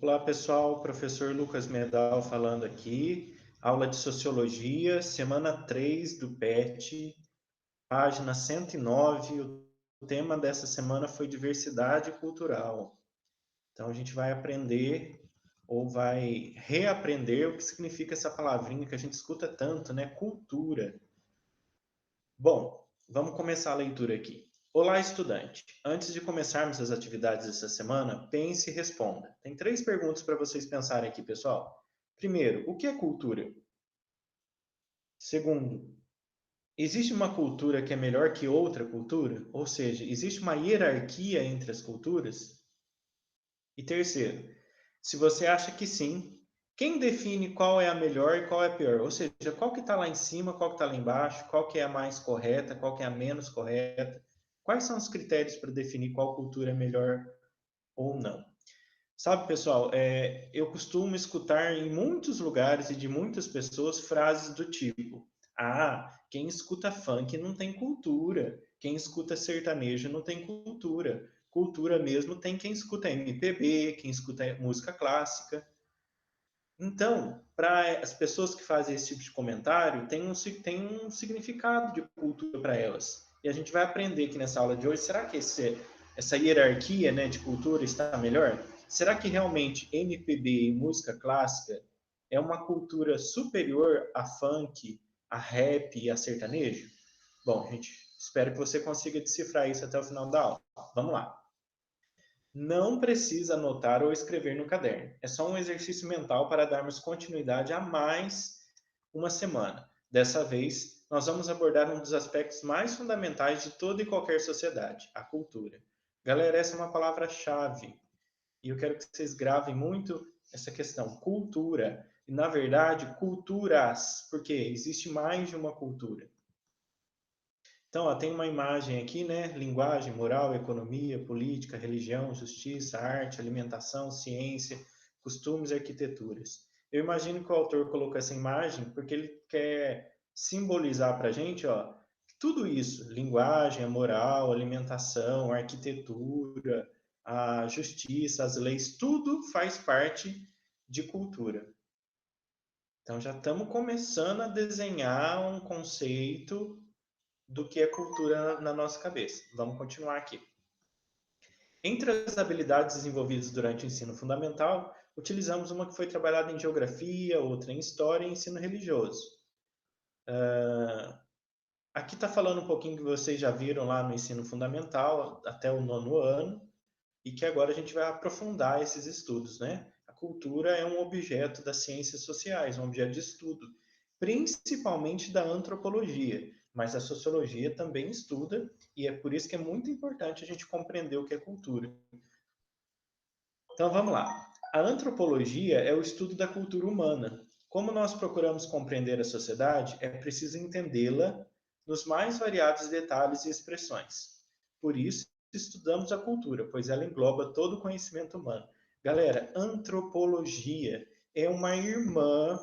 Olá, pessoal. Professor Lucas Medal falando aqui. Aula de Sociologia, semana 3 do PET, página 109. O tema dessa semana foi diversidade cultural. Então, a gente vai aprender ou vai reaprender o que significa essa palavrinha que a gente escuta tanto, né? Cultura. Bom, vamos começar a leitura aqui. Olá, estudante. Antes de começarmos as atividades dessa semana, pense e responda. Tem 3 perguntas para vocês pensarem aqui, pessoal. Primeiro, o que é cultura? Segundo, existe uma cultura que é melhor que outra cultura? Ou seja, existe uma hierarquia entre as culturas? E terceiro, se você acha que sim, quem define qual é a melhor e qual é a pior? Ou seja, qual que está lá em cima, qual que está lá embaixo, qual que é a mais correta, qual que é a menos correta? Quais são os critérios para definir qual cultura é melhor ou não? Sabe, pessoal, eu costumo escutar em muitos lugares e de muitas pessoas frases do tipo: ah, quem escuta funk não tem cultura, quem escuta sertanejo não tem cultura. Cultura mesmo tem quem escuta MPB, quem escuta música clássica. Então, para as pessoas que fazem esse tipo de comentário, tem um significado de cultura para elas. E a gente vai aprender aqui nessa aula de hoje, será que essa hierarquia, né, de cultura está melhor? Será que realmente MPB e música clássica é uma cultura superior a funk, a rap e a sertanejo? Bom, gente, espero que você consiga decifrar isso até o final da aula. Vamos lá. Não precisa anotar ou escrever no caderno. É só um exercício mental para darmos continuidade a mais uma semana. Dessa vez, nós vamos abordar um dos aspectos mais fundamentais de toda e qualquer sociedade, a cultura. Galera, essa é uma palavra-chave e eu quero que vocês gravem muito essa questão, cultura. E, na verdade, culturas, porque existe mais de uma cultura. Então, ó, tem uma imagem aqui, né? Linguagem, moral, economia, política, religião, justiça, arte, alimentação, ciência, costumes e arquiteturas. Eu imagino que o autor colocou essa imagem porque ele quer simbolizar para a gente, ó, tudo isso, linguagem, a moral, alimentação, a arquitetura, a justiça, as leis, tudo faz parte de cultura. Então, já estamos começando a desenhar um conceito do que é cultura na nossa cabeça. Vamos continuar aqui. Entre as habilidades desenvolvidas durante o ensino fundamental, utilizamos uma que foi trabalhada em geografia, outra em história e ensino religioso. Aqui está falando um pouquinho que vocês já viram lá no ensino fundamental, até o 9º ano, e que agora a gente vai aprofundar esses estudos, né? A cultura é um objeto das ciências sociais, um objeto de estudo, principalmente da antropologia, mas a sociologia também estuda, e é por isso que é muito importante a gente compreender o que é cultura. Então vamos lá. A antropologia é o estudo da cultura humana. Como nós procuramos compreender a sociedade, é preciso entendê-la nos mais variados detalhes e expressões. Por isso, estudamos a cultura, pois ela engloba todo o conhecimento humano. Galera, antropologia é uma irmã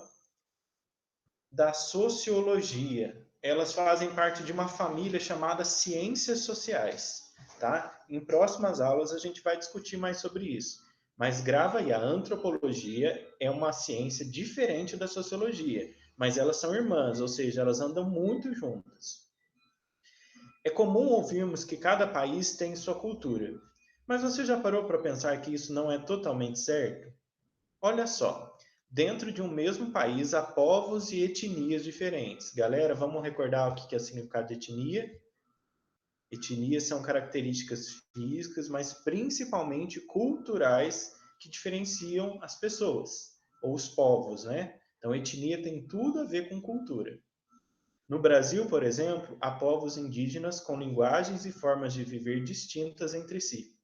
da sociologia. Elas fazem parte de uma família chamada ciências sociais, tá? Em próximas aulas a gente vai discutir mais sobre isso. Mas grava aí, a antropologia é uma ciência diferente da sociologia, mas elas são irmãs, ou seja, elas andam muito juntas. É comum ouvirmos que cada país tem sua cultura, mas você já parou para pensar que isso não é totalmente certo? Olha só, dentro de um mesmo país há povos e etnias diferentes. Galera, vamos recordar o que é o significado de etnia? Etnias são características físicas, mas principalmente culturais que diferenciam as pessoas, ou os povos, né? Então, etnia tem tudo a ver com cultura. No Brasil, por exemplo, há povos indígenas com linguagens e formas de viver distintas entre si.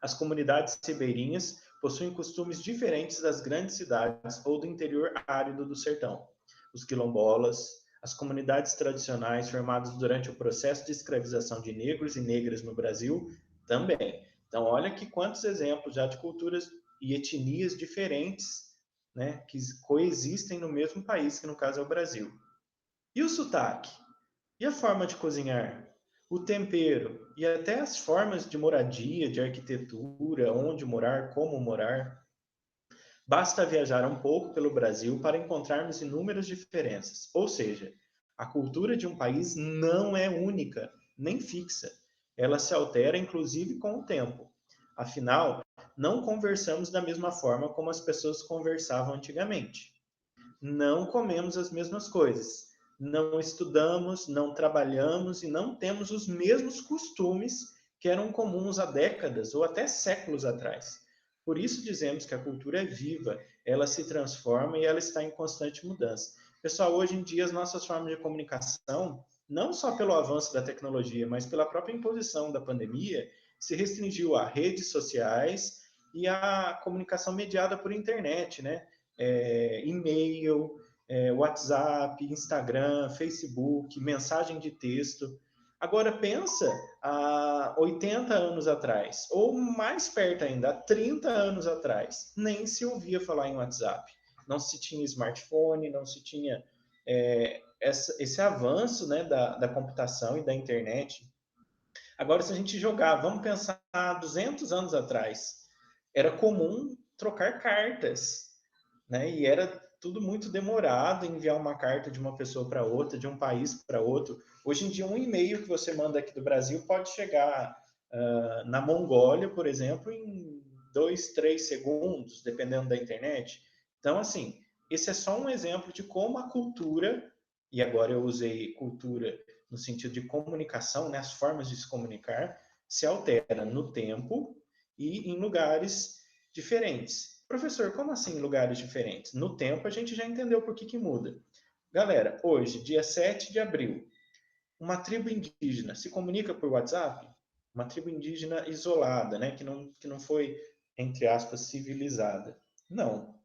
As comunidades ribeirinhas possuem costumes diferentes das grandes cidades ou do interior árido do sertão. Os quilombolas, as comunidades tradicionais formadas durante o processo de escravização de negros e negras no Brasil, também. Então, olha que quantos exemplos já de culturas e etnias diferentes, né, que coexistem no mesmo país, que no caso é o Brasil. E o sotaque? E a forma de cozinhar? O tempero e até as formas de moradia, de arquitetura, onde morar, como morar. Basta viajar um pouco pelo Brasil para encontrarmos inúmeras diferenças. Ou seja, a cultura de um país não é única, nem fixa. Ela se altera, inclusive, com o tempo. Afinal, não conversamos da mesma forma como as pessoas conversavam antigamente. Não comemos as mesmas coisas. Não estudamos, não trabalhamos e não temos os mesmos costumes que eram comuns há décadas ou até séculos atrás. Por isso dizemos que a cultura é viva, ela se transforma e ela está em constante mudança. Pessoal, hoje em dia as nossas formas de comunicação, não só pelo avanço da tecnologia, mas pela própria imposição da pandemia, se restringiu a redes sociais e a comunicação mediada por internet, né? E-mail, WhatsApp, Instagram, Facebook, mensagem de texto. Agora pensa há 80 anos atrás, ou mais perto ainda, há 30 anos atrás, nem se ouvia falar em WhatsApp. Não se tinha smartphone, não se tinha esse avanço, né, da computação e da internet. Agora, se a gente jogar, vamos pensar 200 anos atrás, era comum trocar cartas, né? E era tudo muito demorado enviar uma carta de uma pessoa para outra, de um país para outro. Hoje em dia, um e-mail que você manda aqui do Brasil pode chegar na Mongólia, por exemplo, em 2, 3 segundos, dependendo da internet. Então, assim, esse é só um exemplo de como a cultura, e agora eu usei cultura no sentido de comunicação, né, as formas de se comunicar, se altera no tempo e em lugares diferentes. Professor, como assim em lugares diferentes? No tempo a gente já entendeu por que muda. Galera, hoje, dia 7 de abril, uma tribo indígena se comunica por WhatsApp? Uma tribo indígena isolada, né? Que não foi, entre aspas, civilizada. Não.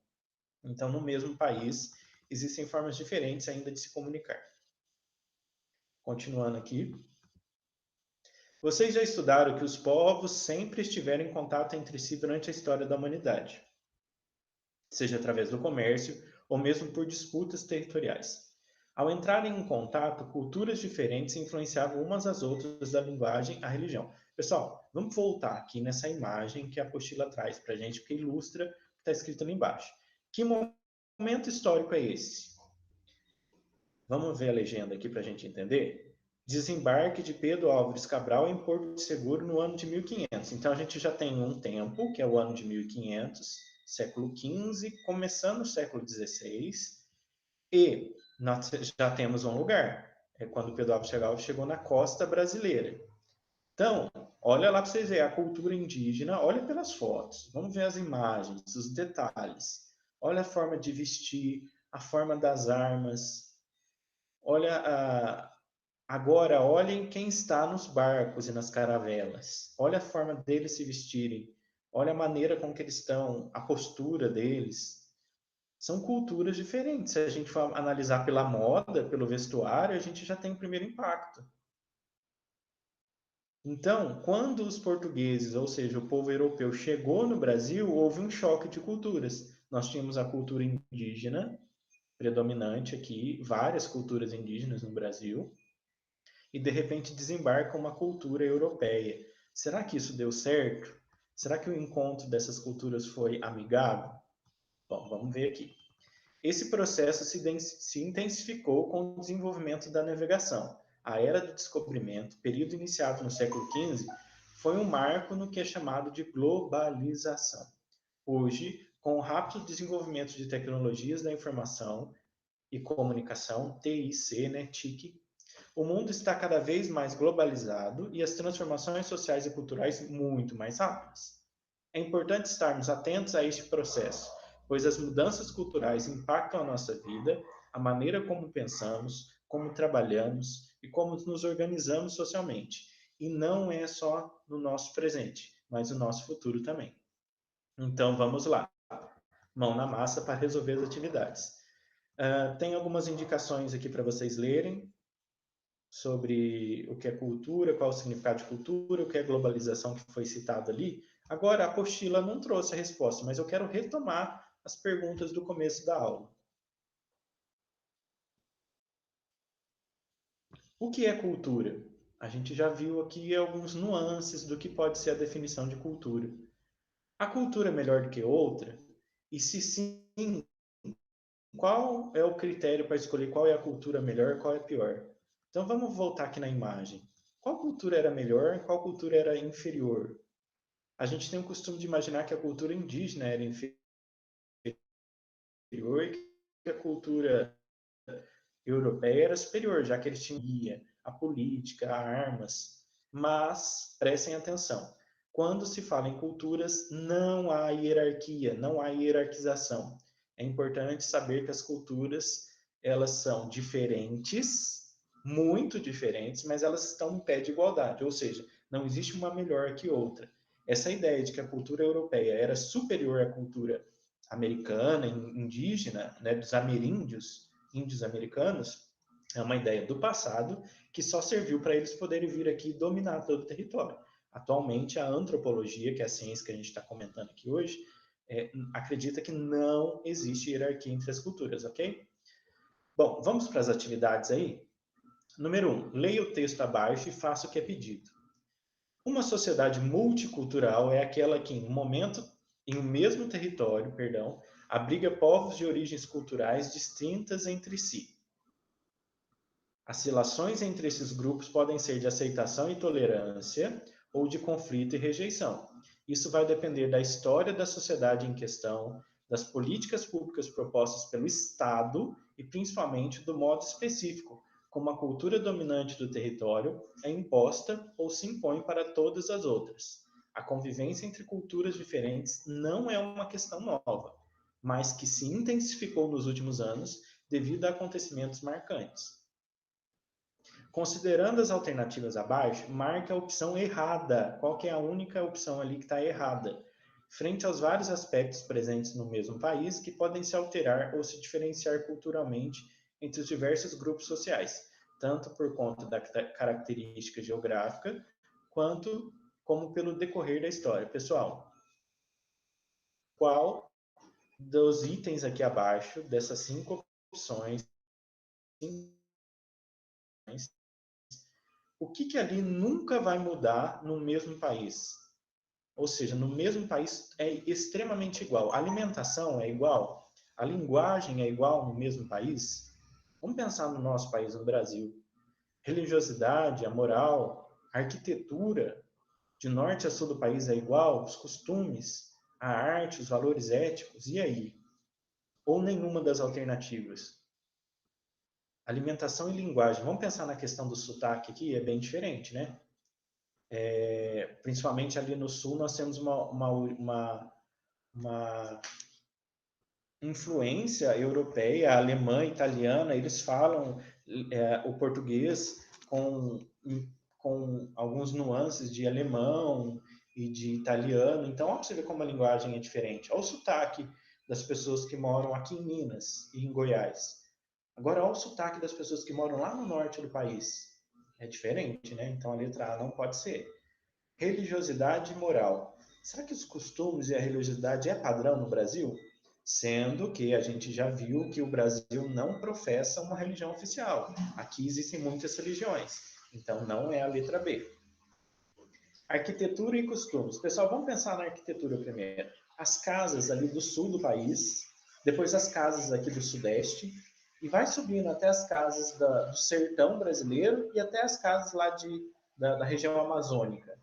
Então, no mesmo país, existem formas diferentes ainda de se comunicar. Continuando aqui. Vocês já estudaram que os povos sempre estiveram em contato entre si durante a história da humanidade, seja através do comércio ou mesmo por disputas territoriais. Ao entrarem em contato, culturas diferentes influenciavam umas às outras da linguagem à religião. Pessoal, vamos voltar aqui nessa imagem que a apostila traz para a gente, porque ilustra o que está escrito ali embaixo. Que momento histórico é esse? Vamos ver a legenda aqui para a gente entender? Desembarque de Pedro Álvares Cabral em Porto Seguro no ano de 1500. Então a gente já tem um tempo, que é o ano de 1500, século XV, começando o século XVI, e nós já temos um lugar. É quando Pedro Álvares Cabral chegou na costa brasileira. Então, olha lá para vocês verem a cultura indígena, olha pelas fotos, vamos ver as imagens, os detalhes. Olha a forma de vestir, a forma das armas. Olha agora, olhem quem está nos barcos e nas caravelas. Olha a forma deles se vestirem. Olha a maneira com que eles estão, a postura deles. São culturas diferentes. Se a gente for analisar pela moda, pelo vestuário, a gente já tem o primeiro impacto. Então, quando os portugueses, ou seja, o povo europeu, chegou no Brasil, houve um choque de culturas. Nós tínhamos a cultura indígena predominante aqui, várias culturas indígenas no Brasil, e de repente desembarca uma cultura europeia. Será que isso deu certo? Será que o encontro dessas culturas foi amigável? Bom, vamos ver aqui. Esse processo se intensificou com o desenvolvimento da navegação. A Era do Descobrimento, período iniciado no século XV, foi um marco no que é chamado de globalização. Hoje, com o rápido desenvolvimento de tecnologias da informação e comunicação, TIC, né, TIC, o mundo está cada vez mais globalizado e as transformações sociais e culturais muito mais rápidas. É importante estarmos atentos a este processo, pois as mudanças culturais impactam a nossa vida, a maneira como pensamos, como trabalhamos e como nos organizamos socialmente. E não é só no nosso presente, mas no nosso futuro também. Então vamos lá, mão na massa para resolver as atividades. Tem algumas indicações aqui para vocês lerem sobre o que é cultura, qual o significado de cultura, o que é globalização que foi citado ali. Agora, a apostila não trouxe a resposta, mas eu quero retomar as perguntas do começo da aula. O que é cultura? A gente já viu aqui alguns nuances do que pode ser a definição de cultura. A cultura é melhor do que outra? E se sim, qual é o critério para escolher qual é a cultura melhor e qual é a pior? Então vamos voltar aqui na imagem. Qual cultura era melhor e qual cultura era inferior? A gente tem o costume de imaginar que a cultura indígena era inferior e que a cultura europeia era superior, já que eles tinham guia, a política, armas. Mas prestem atenção. Quando se fala em culturas, não há hierarquia, não há hierarquização. É importante saber que as culturas, elas são diferentes, muito diferentes, mas elas estão em pé de igualdade, ou seja, não existe uma melhor que outra. Essa ideia de que a cultura europeia era superior à cultura americana, indígena, né, dos ameríndios, índios americanos, é uma ideia do passado que só serviu para eles poderem vir aqui e dominar todo o território. Atualmente, a antropologia, que é a ciência que a gente está comentando aqui hoje, acredita que não existe hierarquia entre as culturas, ok? Bom, vamos para as atividades aí? Número 1. Leia o texto abaixo e faça o que é pedido. Uma sociedade multicultural é aquela que, em um mesmo território, abriga povos de origens culturais distintas entre si. As relações entre esses grupos podem ser de aceitação e tolerância ou de conflito e rejeição. Isso vai depender da história da sociedade em questão, das políticas públicas propostas pelo Estado e principalmente do modo específico como a cultura dominante do território é imposta ou se impõe para todas as outras. A convivência entre culturas diferentes não é uma questão nova, mas que se intensificou nos últimos anos devido a acontecimentos marcantes. Considerando as alternativas abaixo, marque a opção errada. Qual que é a única opção ali que está errada? Frente aos vários aspectos presentes no mesmo país que podem se alterar ou se diferenciar culturalmente entre os diversos grupos sociais, tanto por conta da característica geográfica, quanto como pelo decorrer da história. Pessoal, qual dos itens aqui abaixo, dessas 5 opções, o que ali nunca vai mudar no mesmo país? Ou seja, no mesmo país é extremamente igual. A alimentação é igual, a linguagem é igual no mesmo país. Vamos pensar no nosso país, no Brasil. Religiosidade, a moral, a arquitetura, de norte a sul do país é igual, os costumes, a arte, os valores éticos, e aí? Ou nenhuma das alternativas? Alimentação e linguagem. Vamos pensar na questão do sotaque aqui, é bem diferente, né? Principalmente ali no sul, nós temos uma influência europeia, alemã, italiana, eles falam o português com alguns nuances de alemão e de italiano. Então, olha para você ver como a linguagem é diferente. Olha o sotaque das pessoas que moram aqui em Minas e em Goiás. Agora, olha o sotaque das pessoas que moram lá no norte do país. É diferente, né? Então, a letra A não pode ser. Religiosidade e moral. Será que os costumes e a religiosidade é padrão no Brasil? Sendo que a gente já viu que o Brasil não professa uma religião oficial. Aqui existem muitas religiões. Então, não é a letra B. Arquitetura e costumes. Pessoal, vamos pensar na arquitetura primeiro. As casas ali do sul do país, depois as casas aqui do sudeste, e vai subindo até as casas do sertão brasileiro e até as casas lá da região amazônica.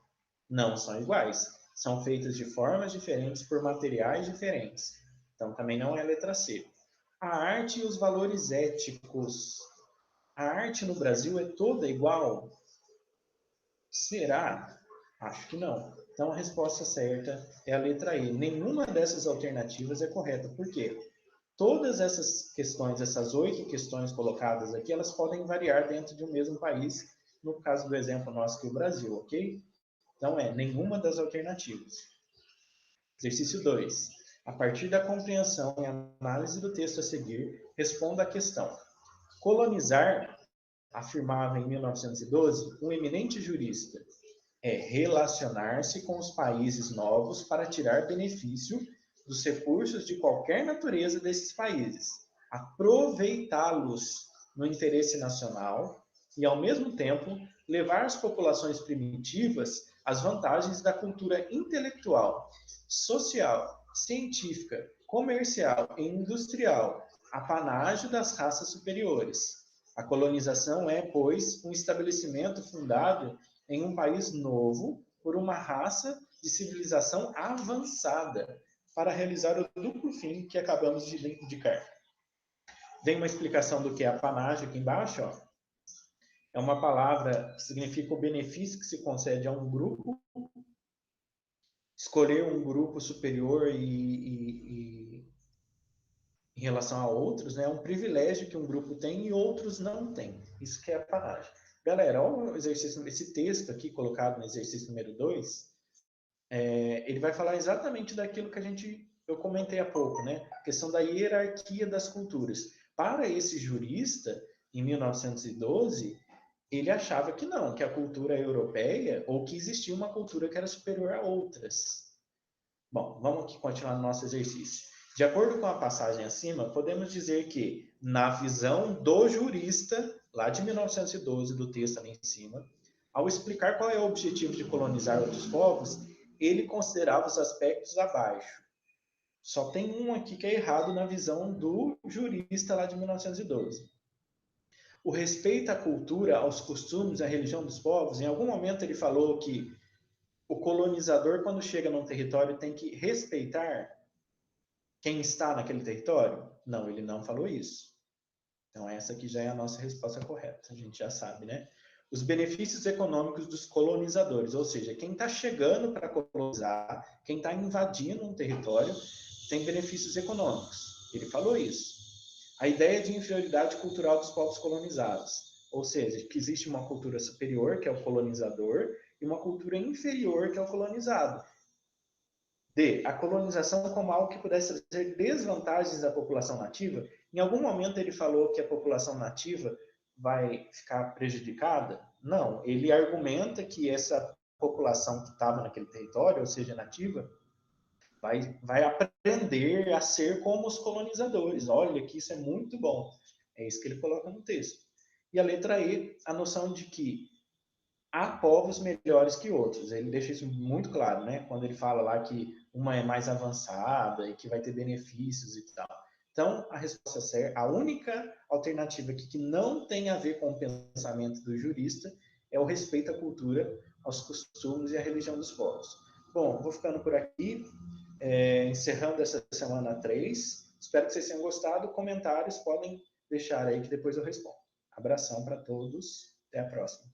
Não são iguais. São feitas de formas diferentes por materiais diferentes. Então, também não é a letra C. A arte e os valores éticos. A arte no Brasil é toda igual? Será? Acho que não. Então, a resposta certa é a letra E. Nenhuma dessas alternativas é correta. Por quê? Todas essas questões, essas 8 questões colocadas aqui, elas podem variar dentro de um mesmo país, no caso do exemplo nosso que é o Brasil, ok? Então, nenhuma das alternativas. Exercício 2. A partir da compreensão e análise do texto a seguir, responda à questão. Colonizar, afirmava em 1912 um eminente jurista, é relacionar-se com os países novos para tirar benefício dos recursos de qualquer natureza desses países, aproveitá-los no interesse nacional e, ao mesmo tempo, levar as populações primitivas às vantagens da cultura intelectual, social, científica, comercial e industrial, apanágio das raças superiores. A colonização é, pois, um estabelecimento fundado em um país novo por uma raça de civilização avançada para realizar o duplo fim que acabamos de indicar. Vem uma explicação do que é apanágio aqui embaixo, ó. É uma palavra que significa o benefício que se concede a um grupo, escolher um grupo superior em relação a outros, né? É um privilégio que um grupo tem e outros não têm. Isso que é apanágio. Galera, olha o exercício, esse texto aqui colocado no exercício número 2, ele vai falar exatamente daquilo que eu comentei há pouco, né? A questão da hierarquia das culturas. Para esse jurista, em 1912, ele achava que não, que a cultura europeia, ou que existia uma cultura que era superior a outras. Bom, vamos aqui continuar no nosso exercício. De acordo com a passagem acima, podemos dizer que, na visão do jurista, lá de 1912, do texto ali em cima, ao explicar qual é o objetivo de colonizar outros povos, ele considerava os aspectos abaixo. Só tem um aqui que é errado na visão do jurista lá de 1912. O respeito à cultura, aos costumes, à religião dos povos. Em algum momento ele falou que o colonizador, quando chega num território, tem que respeitar quem está naquele território? Não, ele não falou isso. Então, essa aqui já é a nossa resposta correta. A gente já sabe, né? Os benefícios econômicos dos colonizadores, ou seja, quem está chegando para colonizar, quem está invadindo um território, tem benefícios econômicos. Ele falou isso. A ideia de inferioridade cultural dos povos colonizados, ou seja, que existe uma cultura superior, que é o colonizador, e uma cultura inferior, que é o colonizado. D. A colonização como algo que pudesse trazer desvantagens à população nativa. Em algum momento ele falou que a população nativa vai ficar prejudicada? Não. Ele argumenta que essa população que estava naquele território, ou seja, nativa, vai aprender a ser como os colonizadores. Olha que isso é muito bom. É isso que ele coloca no texto. E a letra E, a noção de que há povos melhores que outros. Ele deixa isso muito claro, né? Quando ele fala lá que uma é mais avançada e que vai ter benefícios e tal. Então, a resposta certa, a única alternativa aqui que não tem a ver com o pensamento do jurista é o respeito à cultura, aos costumes e à religião dos povos. Bom, vou ficando por aqui, encerrando essa semana 3. Espero que vocês tenham gostado. Comentários podem deixar aí que depois eu respondo. Abração para todos. Até a próxima.